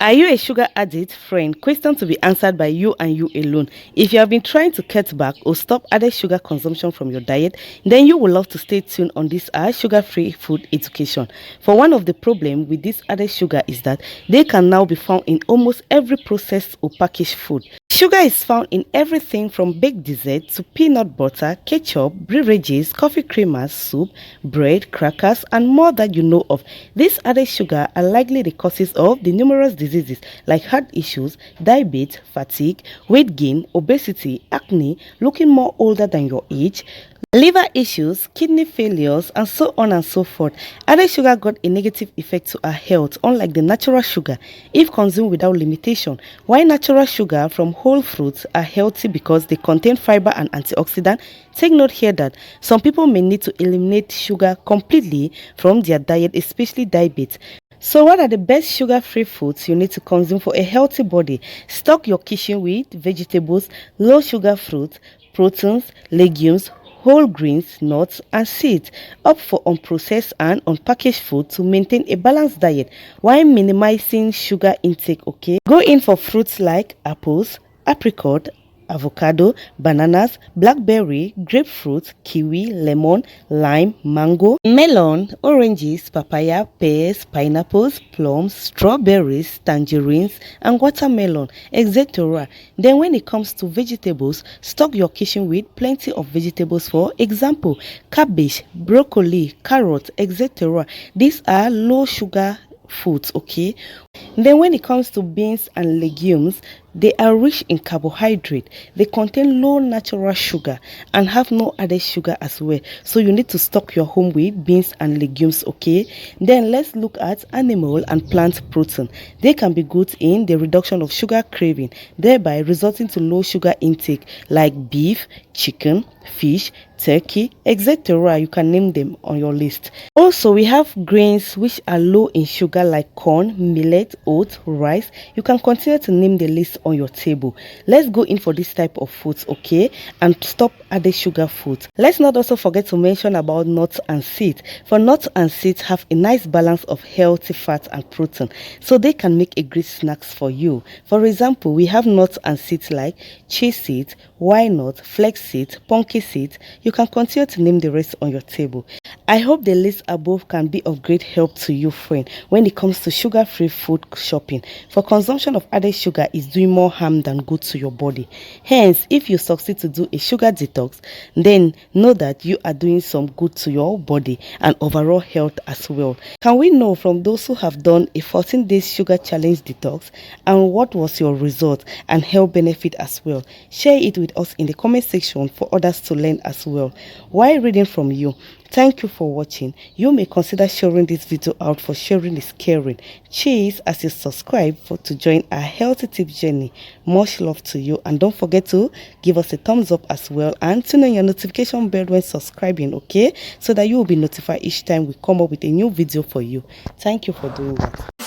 Are you a sugar addict, friend? Question to be answered by you and you alone. If you have been trying to cut back or stop added sugar consumption from your diet, then you will love to stay tuned on this sugar-free food education. For one of the problems with this added sugar is that they can now be found in almost every processed or packaged food. Sugar is found in everything from baked dessert to peanut butter, ketchup, beverages, coffee creamers, soup, bread, crackers, and more that you know of. These added sugar are likely the causes of the numerous diseases like heart issues, diabetes, fatigue, weight gain, obesity, acne, looking more older than your age, liver issues, kidney failures, and so on and so forth. Added sugar got a negative effect to our health, unlike the natural sugar if consumed without limitation. While natural sugar from whole fruits are healthy because they contain fiber and antioxidant, take note here that some people may need to eliminate sugar completely from their diet, especially diabetes. So what are the best sugar-free foods you need to consume for a healthy body? Stock your kitchen with vegetables, low-sugar fruits, proteins, legumes, whole grains, nuts, and seeds. Opt for unprocessed and unpackaged food to maintain a balanced diet while minimizing sugar intake, okay? Go in for fruits like apples, apricot, avocado, bananas, blackberry, grapefruit, kiwi, lemon, lime, mango, melon, oranges, papaya, pears, pineapples, plums, strawberries, tangerines, and watermelon, etc. Then when it comes to vegetables, stock your kitchen with plenty of vegetables, for example, cabbage, broccoli, carrot, etc. These are low sugar foods, okay? Then when it comes to beans and legumes, they are rich in carbohydrate. They contain low natural sugar and have no added sugar as well. So you need to stock your home with beans and legumes, okay? Then let's look at animal and plant protein. They can be good in the reduction of sugar craving, thereby resulting to low sugar intake like beef, chicken, fish, turkey, etc. You can name them on your list. Also, we have grains which are low in sugar like corn, millet, oats, rice. You can continue to name the list on your table. Let's go in for this type of foods, okay, and stop added sugar foods. Let's not also forget to mention about nuts and seeds. For nuts and seeds have a nice balance of healthy fat and protein, so they can make a great snacks for you. For example, we have nuts and seeds like chia seeds, walnut, flax seeds, pumpkin seeds. You can continue to name the rest on your table. I hope the list above can be of great help to you, friend, when it comes to sugar-free food shopping. For consumption of added sugar is doing more harm than good to your body. Hence, if you succeed to do a sugar detox, then know that you are doing some good to your body and overall health as well. Can we know from those who have done a 14-day sugar challenge detox, and what was your result and health benefit as well? Share it with us in the comment section for others to learn as well. While reading from you, thank you for watching. You may consider sharing this video out, for sharing is caring. Cheers as you subscribe to join our healthy tips journey. Much love to you, and don't forget to give us a thumbs up as well, and turn on your notification bell when subscribing, okay, so that you will be notified each time we come up with a new video for you. Thank you for doing that.